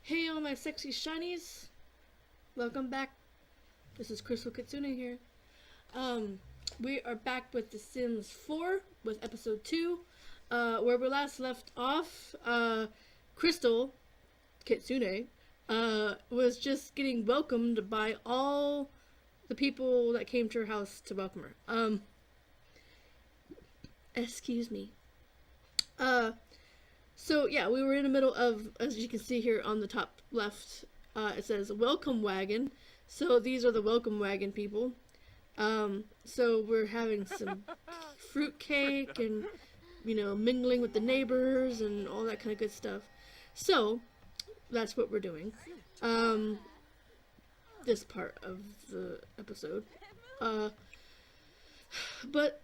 Hey all my sexy shinies, welcome back. This is Crystal Kitsune here. We are back with The Sims 4 with episode 2. Where we last left off, Crystal Kitsune was just getting welcomed by all the people that came to her house to welcome her. Excuse me. So yeah, we were in the middle of, as you can see here on the top left, it says welcome wagon. So these are the welcome wagon people. So we're having some fruit cake and, you know, mingling with the neighbors and all that kind of good stuff. So that's what we're doing. This part of the episode. But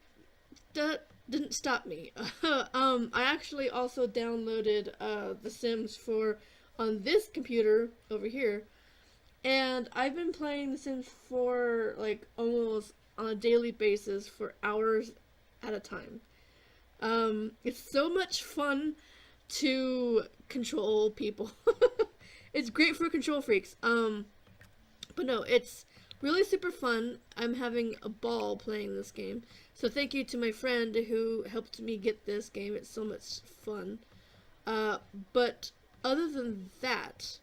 that didn't stop me. I actually also downloaded The Sims 4 on this computer over here, and I've been playing The Sims 4 like almost on a daily basis for hours at a time. It's so much fun to control people. It's great for control freaks. But no, it's really super fun. I'm having a ball playing this game. So thank you to my friend who helped me get this game. It's so much fun. But other than that,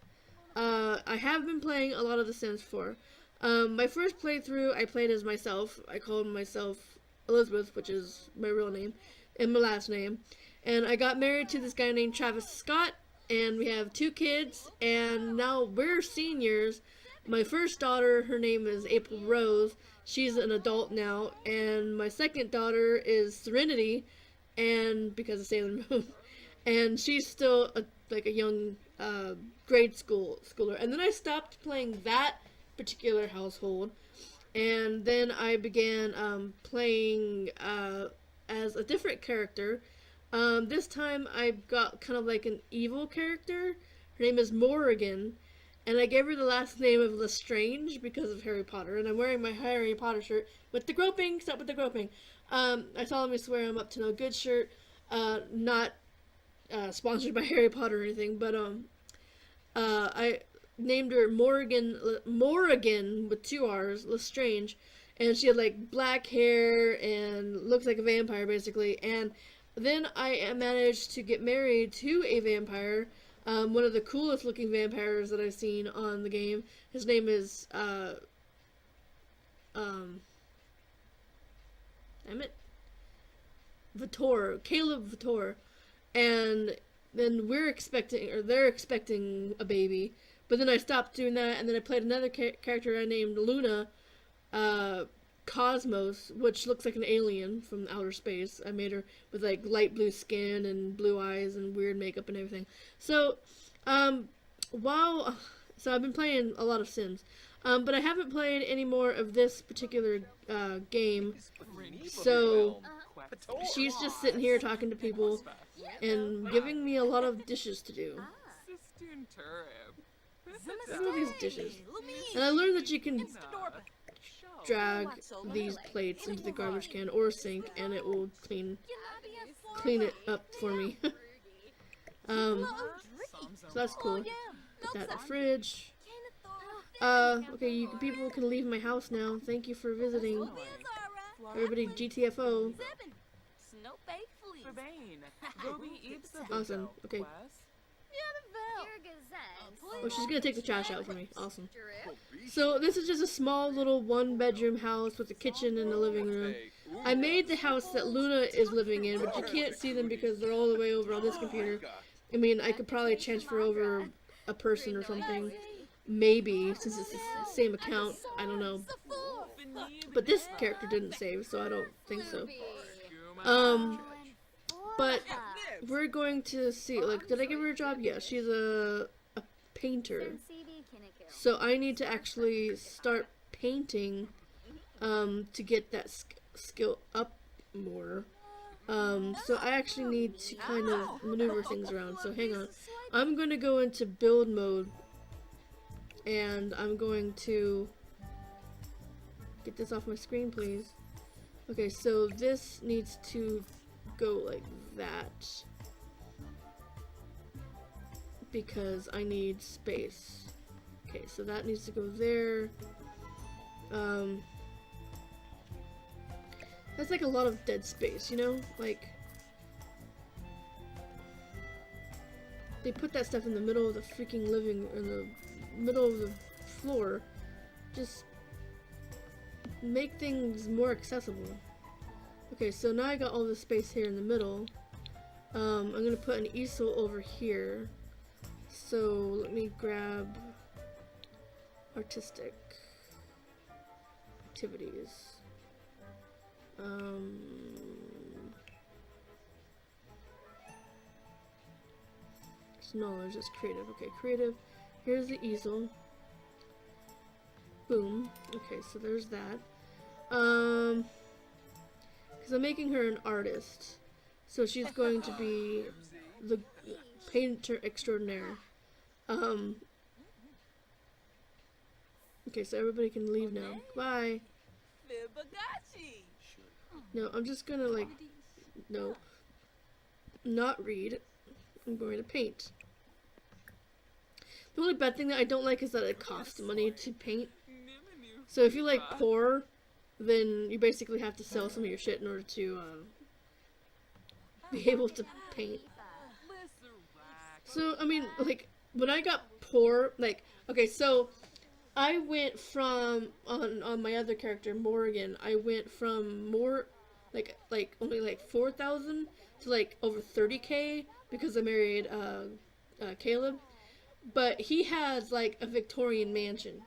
I have been playing a lot of The Sims 4. My first playthrough, I played as myself. I called myself Elizabeth, which is my real name, and my last name. And I got married to this guy named Travis Scott, and we have 2 kids, and now we're seniors. My first daughter, her name is April Rose. She's an adult now, and my second daughter is Serenity, and because of Sailor Moon, and she's still like a young grade schooler. And then I stopped playing that particular household, and then I began playing as a different character. This time I got kind of like an evil character. Her name is Morrigan. And I gave her the last name of Lestrange because of Harry Potter. And I'm wearing my Harry Potter shirt with the groping. Stop with the groping. I solemnly swear I'm up to no good shirt. Not sponsored by Harry Potter or anything. But I named her Morrigan with 2 R's, Lestrange. And she had like black hair and looks like a vampire basically. And then I managed to get married to a vampire. One of the coolest looking vampires that I've seen on the game. His name is, Caleb Vitor. And then they're expecting a baby. But then I stopped doing that, and then I played another character I named Luna, Cosmos, which looks like an alien from outer space. I made her with like light blue skin and blue eyes and weird makeup and everything. So, so I've been playing a lot of Sims, but I haven't played any more of this particular game. So she's just sitting here talking to people and giving me a lot of dishes to do. Look at all these dishes, and I learned that you can drag these plates into the garbage can or sink, and it will clean it up for me. So that's cool. Put that in the fridge. Okay, people can leave my house now. Thank you for visiting. Everybody, GTFO. Awesome. Okay. Oh, she's gonna take the trash out for me. Awesome. So this is just a small little 1-bedroom house with a kitchen and a living room. I made the house that Luna is living in, but you can't see them because they're all the way over on this computer. I mean, I could probably transfer over a person or something. Maybe, since it's the same account. I don't know. But this character didn't save, so I don't think so. But we're going to see, like, did I give her a job? Yeah, she's a painter. So I need to actually start painting to get that skill up more. So I actually need to kind of maneuver things around. So hang on. I'm going to go into build mode, and I'm going to get this off my screen, please. Okay, so this needs to go like that. because I need space. Okay, so that needs to go there. That's like a lot of dead space, you know? Like, they put that stuff in the middle of the freaking in the middle of the floor. Just make things more accessible. Okay, so now I got all this space here in the middle. I'm gonna put an easel over here. So let me grab artistic activities. It's knowledge, it's creative. Okay, creative. Here's the easel. Boom. Okay, so there's that. Because I'm making her an artist. So she's going to be the painter extraordinaire. Okay, so everybody can leave now. Bye. No, I'm just gonna like, no, not read. I'm going to paint. The only bad thing that I don't like is that it costs money to paint. So if you like poor, then you basically have to sell some of your shit in order to be able to paint. So I mean, like when I got poor, like okay, so I went from on my other character Morgan. I went from like only like 4,000 to like over 30K because I married Caleb. But he has like a Victorian mansion,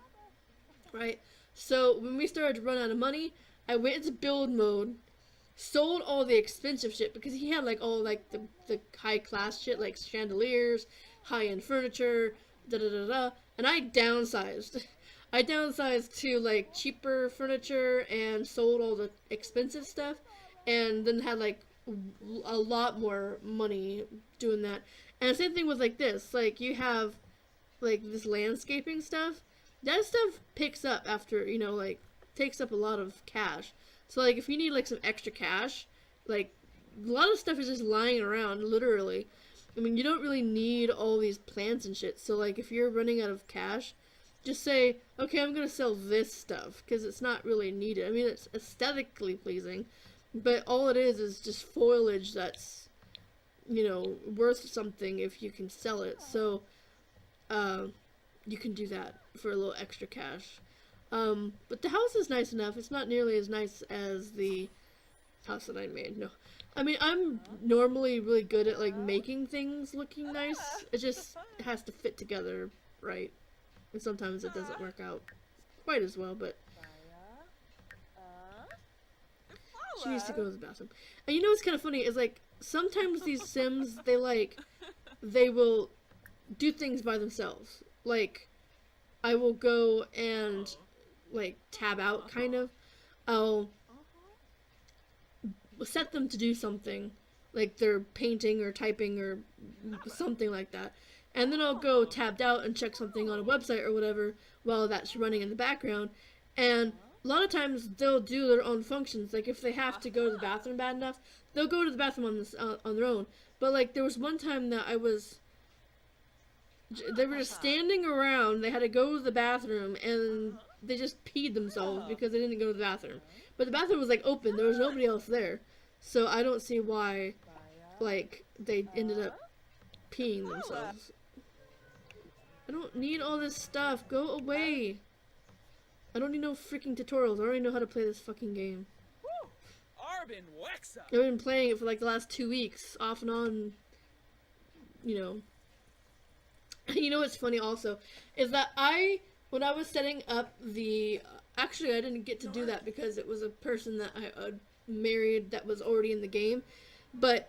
right? So when we started to run out of money, I went into build mode, sold all the expensive shit because he had like all like the high class shit like chandeliers, high end furniture, da da da da, and I downsized. I downsized to like cheaper furniture and sold all the expensive stuff, and then had like a lot more money doing that. And the same thing with like this, like you have like this landscaping stuff. That stuff picks up after, you know, like takes up a lot of cash. So like if you need like some extra cash, like a lot of stuff is just lying around, literally. I mean, you don't really need all these plants and shit. So like if you're running out of cash, just say, okay, I'm gonna sell this stuff because it's not really needed. I mean, it's aesthetically pleasing, but all it is just foliage that's, you know, worth something if you can sell it. So you can do that for a little extra cash. But the house is nice enough. It's not nearly as nice as the house that I made. No, I mean, I'm normally really good at like making things looking nice. It just has to fit together right, and sometimes it doesn't work out quite as well. But she needs to go to the bathroom. And you know what's kind of funny is like sometimes these Sims they will do things by themselves. Like I will go and like tab out kind of. I'll set them to do something, like they're painting or typing or something like that, and then I'll go tabbed out and check something on a website or whatever while that's running in the background. And a lot of times they'll do their own functions. Like if they have to go to the bathroom bad enough, they'll go to the bathroom on their own. But like there was one time that they were just standing around, they had to go to the bathroom, and they just peed themselves because they didn't go to the bathroom. But the bathroom was like open, there was nobody else there. So I don't see why like they ended up peeing themselves. I don't need all this stuff. Go away. I don't need no freaking tutorials. I already know how to play this fucking game. I've been playing it for like the last 2 weeks, off and on, you know. You know what's funny also is that when I was setting up the actually I didn't get to do that because it was a person that I married that was already in the game, but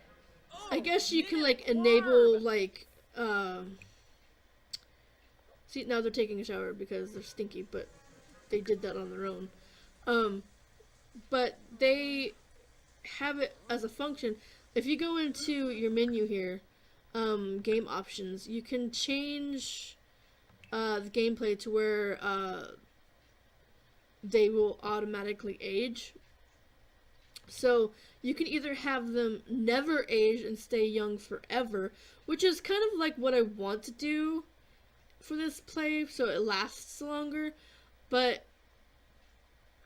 I guess you can like enable like see, now they're taking a shower because they're stinky, but they did that on their own. But they have it as a function. If you go into your menu here, game options, you can change the gameplay to where they will automatically age. So you can either have them never age and stay young forever, which is kind of like what I want to do for this play, so it lasts longer. But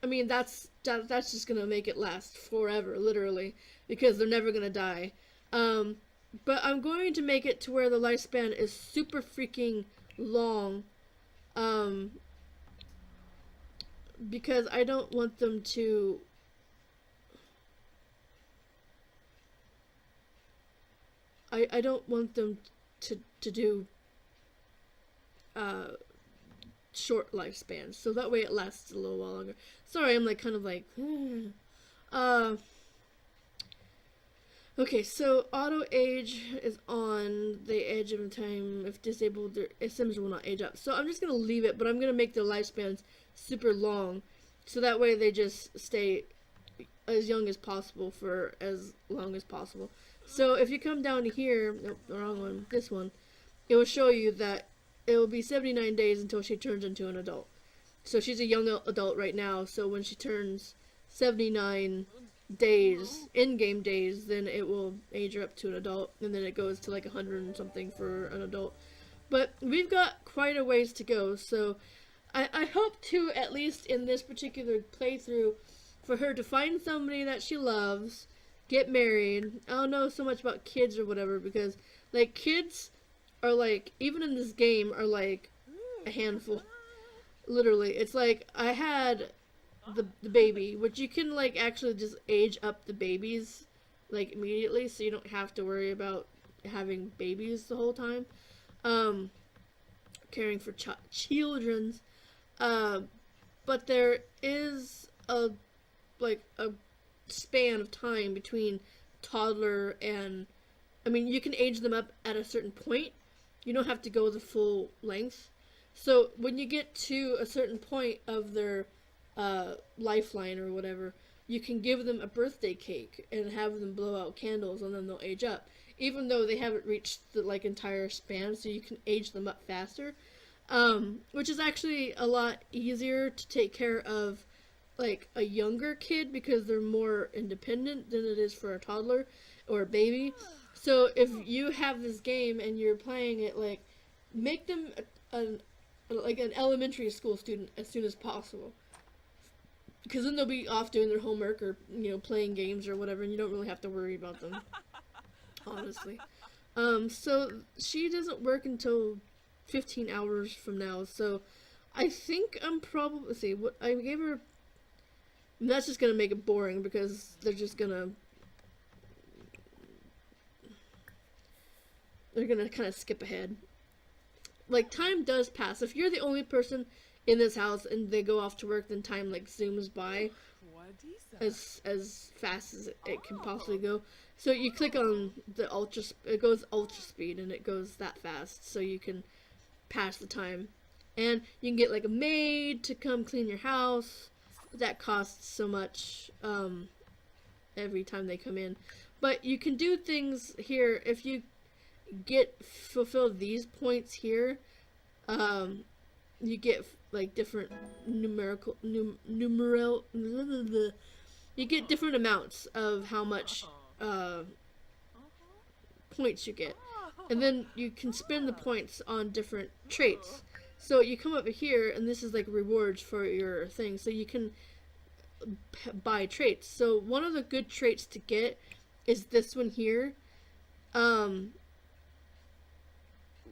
I mean, that's just gonna make it last forever, literally, because they're never gonna die. Um, but I'm going to make it to where the lifespan is super freaking long, um, because I don't want them to. I don't want them to do uh, short lifespans, so that way it lasts a little while longer. Sorry, I'm like kind of like. uh, Okay, so auto age is on the edge of time. If disabled, their Sims will not age up. So I'm just gonna leave it, but I'm gonna make their lifespans super long, so that way they just stay as young as possible for as long as possible. So if you come down here, nope, the wrong one, this one, it will show you that it will be 79 days until she turns into an adult. So she's a young adult right now, so when she turns 79 days, in-game days, then it will age her up to an adult, and then it goes to like 100 and something for an adult. But we've got quite a ways to go, so I hope to, at least in this particular playthrough, for her to find somebody that she loves, get married. I don't know so much about kids or whatever, because like kids are like, even in this game, are like a handful. Literally, it's like I had the baby, which you can like actually just age up the babies like immediately, so you don't have to worry about having babies the whole time. Um, Caring for children's. But there is a span of time between toddler and, I mean, you can age them up at a certain point. You don't have to go the full length. So when you get to a certain point of their lifeline or whatever, you can give them a birthday cake and have them blow out candles, and then they'll age up, even though they haven't reached the like entire span. So you can age them up faster, which is actually a lot easier to take care of like a younger kid, because they're more independent than it is for a toddler or a baby. So if you have this game and you're playing it, like, make them like an elementary school student as soon as possible, because then they'll be off doing their homework or, you know, playing games or whatever, and you don't really have to worry about them, honestly. So she doesn't work until 15 hours from now, so I think I'm probably, let's see, what I gave her, and that's just gonna make it boring, because they're gonna kind of skip ahead. Like, time does pass. If you're the only person in this house and they go off to work, then time like zooms by as fast as it can possibly go. So you click on the it goes ultra speed, and it goes that fast, so you can pass the time. And you can get like a maid to come clean your house. That costs so much every time they come in. But you can do things here if you fulfill these points here. You get like different you get different amounts of how much points you get, and then you can spend the points on different traits. So you come over here, and this is like rewards for your thing, so you can buy traits. So one of the good traits to get is this one here.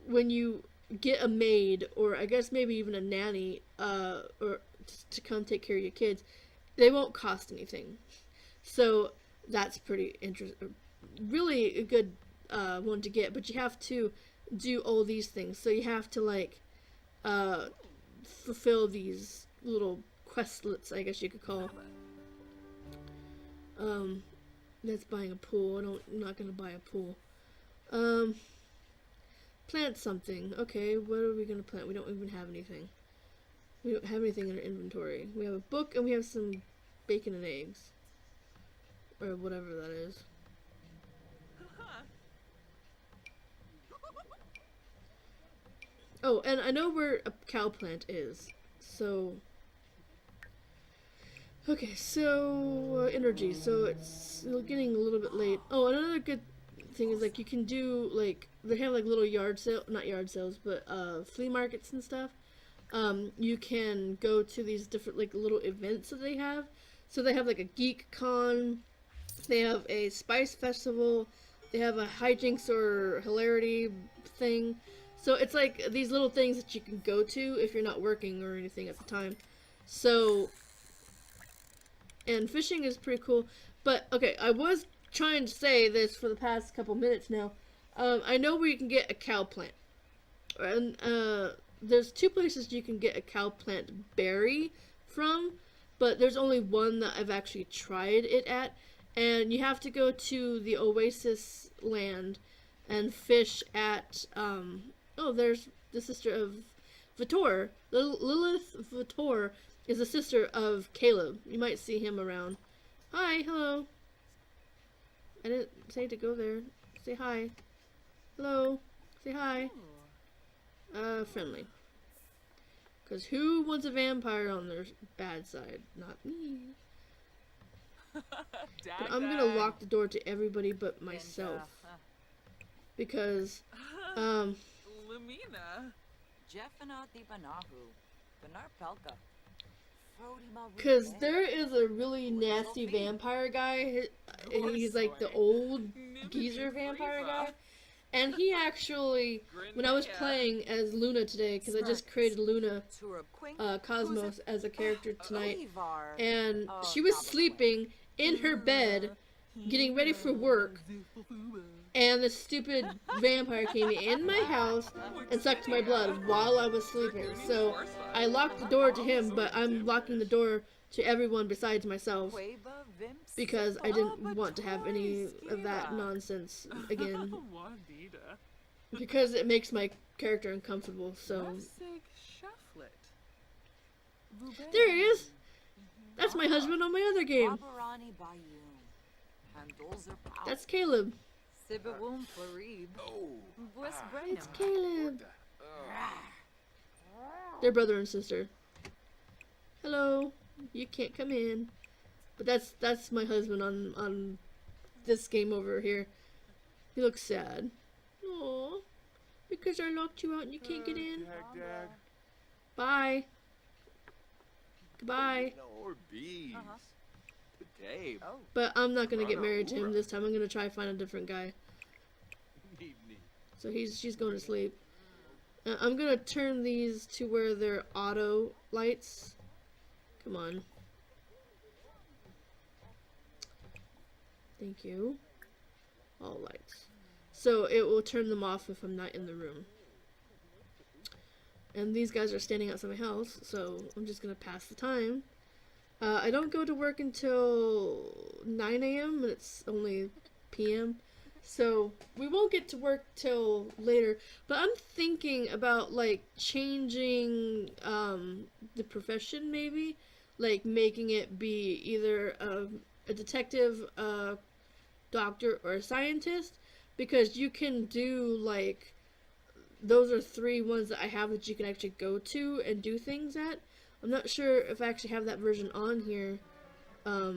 When you get a maid, or I guess maybe even a nanny, or to come take care of your kids, they won't cost anything. So that's pretty interesting, really a good one to get. But you have to do all these things. So you have to like fulfill these little questlets, I guess you could call. That's buying a pool. I'm not gonna buy a pool. Plant something. Okay, what are we gonna plant? We don't even have anything. We don't have anything in our inventory. We have a book, and we have some bacon and eggs, or whatever that is. Oh, and I know where a cow plant is, so Okay, so energy. So it's getting a little bit late. Oh, another good thing is like you can do like they have like little yard sale, not yard sales, but flea markets and stuff. You can go to these different like little events that they have. So they have like a geek con, they have a spice festival, they have a hijinks or hilarity thing. So it's like these little things that you can go to if you're not working or anything at the time. So, and fishing is pretty cool. But okay, I was trying to say this for the past couple minutes now. I know where you can get a cow plant, and there's two places you can get a cow plant berry from, but there's only one that I've actually tried it at, and you have to go to the Oasis land and fish at oh, there's the sister of Vitor. Lilith Vitor is the sister of Caleb. You might see him around. Hi, hello. I didn't say to go there. Say hi. Hello. Say hi. Friendly. Because who wants a vampire on their bad side? Not me. But I'm gonna lock the door to everybody but myself. Because, Lumina. because there is a really nasty vampire guy. He's like the old geezer vampire guy. And he actually, when I was playing as Luna today, because I just created Luna Cosmos as a character tonight, and she was sleeping in her bed, getting ready for work, and the stupid vampire came in my house and sucked my blood while I was sleeping. So I locked the door to him, but I'm locking the door to everyone besides myself, because I didn't want to have any of that nonsense again. Because it makes my character uncomfortable, so... There he is! That's my husband on my other game. That's Caleb. It's Caleb. They're brother and sister. Hello. You can't come in. But that's my husband on this game over here. He looks sad. Aww. Because I locked you out and you can't get in. Bye. Goodbye. But I'm not gonna get married to him this time. I'm gonna try to find a different guy. So she's going to sleep. I'm gonna turn these to where they're auto lights. Come on. Thank you. All lights. So it will turn them off if I'm not in the room. And these guys are standing outside my house, so I'm just gonna pass the time. I don't go to work until 9 a.m. and it's only p.m. So we won't get to work till later. But I'm thinking about like changing the profession maybe. Like making it be either a detective, a doctor, or a scientist. Because you can do like, those are 3 ones that I have that you can actually go to and do things at. I'm not sure if I actually have that version on here. But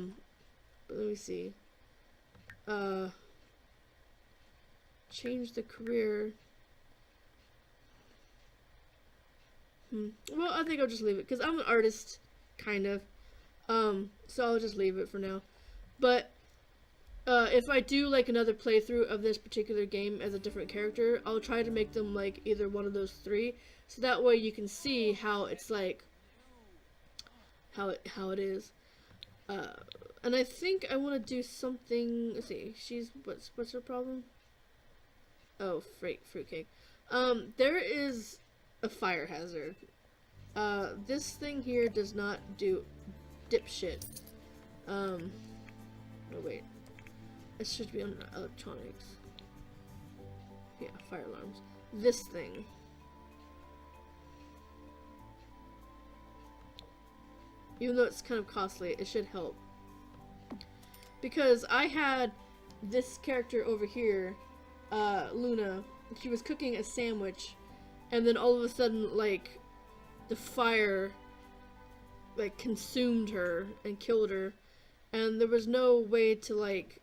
let me see. Change the career. Well, I think I'll just leave it because I'm an artist, kind of. So I'll just leave it for now. But if I do like another playthrough of this particular game as a different character, I'll try to make them like either one of those 3, so that way you can see how it's like how it is. And I think I want to do something. Let's see. What's her problem? Oh, fruitcake. There is a fire hazard. This thing here does not do dipshit. Oh wait. It should be on electronics. Yeah, fire alarms. This thing. Even though it's kind of costly, it should help. Because I had this character over here, Luna, she was cooking a sandwich, and then all of a sudden, like, the fire, like consumed her and killed her, and there was no way to like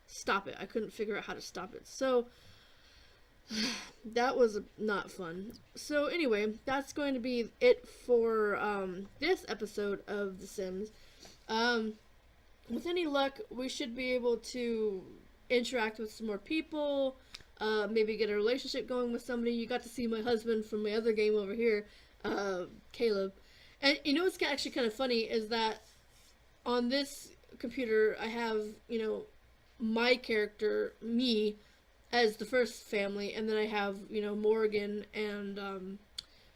stop it. I couldn't figure out how to stop it. So that was not fun. So anyway, that's going to be it for this episode of The Sims. With any luck, we should be able to interact with some more people, maybe get a relationship going with somebody. You got to see my husband from my other game over here, Caleb. And you know what's actually kind of funny is that on this computer, I have, you know, my character, me, as the first family, and then I have, you know, Morgan and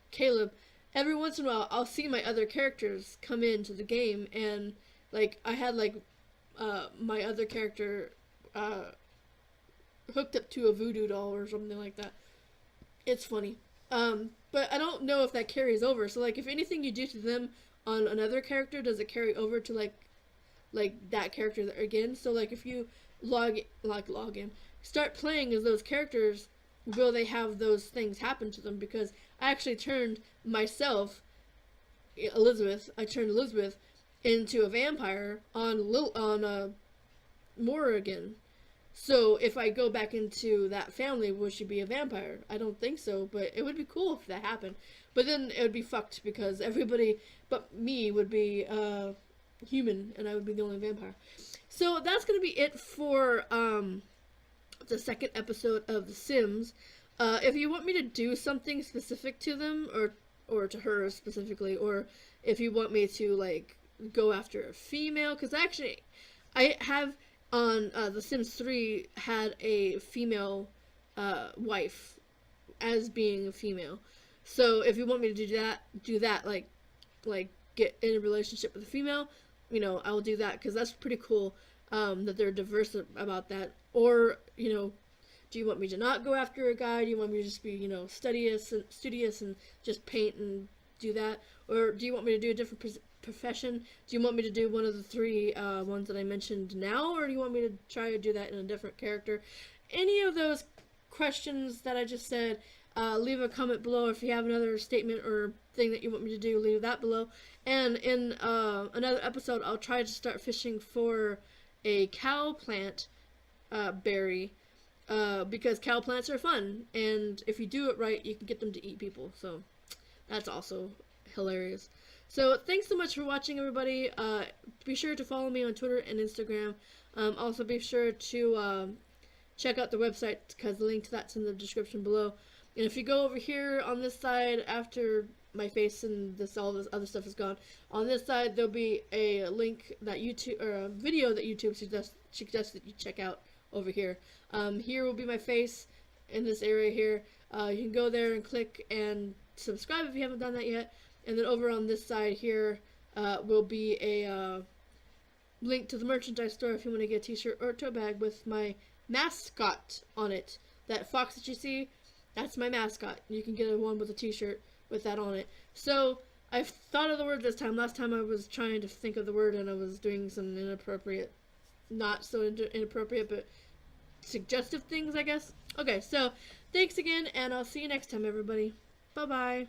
Caleb. Every once in a while, I'll see my other characters come into the game, and like I had like my other character hooked up to a voodoo doll or something like that. It's funny, but I don't know if that carries over. So like, if anything you do to them on another character, does it carry over to like that character again? So like, if you log in, start playing as those characters, will they have those things happen to them? Because I actually turned myself, Elizabeth, into a vampire on Morrigan. So if I go back into that family, will she be a vampire? I don't think so, but it would be cool if that happened. But then it would be fucked because everybody but me would be human, and I would be the only vampire. So that's gonna be it for the second episode of The Sims. If you want me to do something specific to them, or to her specifically, or if you want me to like go after a female, because actually I have on The Sims 3 had a female wife as being a female. So if you want me to do that, like get in a relationship with a female, you know, I'll do that, because that's pretty cool that they're diverse about that. Or, you know, do you want me to not go after a guy? Do you want me to just be, you know, studious and just paint and do that? Or do you want me to do a different profession? Do you want me to do one of the three ones that I mentioned now? Or do you want me to try to do that in a different character? Any of those questions that I just said, leave a comment below. If you have another statement or thing that you want me to do, leave that below. And in another episode, I'll try to start fishing for a cow plant berry, because cow plants are fun, and if you do it right, you can get them to eat people. So that's also hilarious. So thanks so much for watching, everybody. Be sure to follow me on Twitter and Instagram. Also be sure to check out the website, because the link to that's in the description below. And if you go over here on this side, after my face and all this other stuff is gone, on this side there'll be a link that YouTube, or a video that YouTube suggests that you check out over here. Here will be my face in this area here. You can go there and click and subscribe if you haven't done that yet. And then over on this side here will be a link to the merchandise store if you want to get a t-shirt or a tote bag with my mascot on it. That fox that you see, that's my mascot. You can get one with a t-shirt with that on it. So I've thought of the word this time. Last time I was trying to think of the word and I was doing some inappropriate, not so inappropriate, but suggestive things, I guess. Okay, so thanks again, and I'll see you next time, everybody. Bye-bye.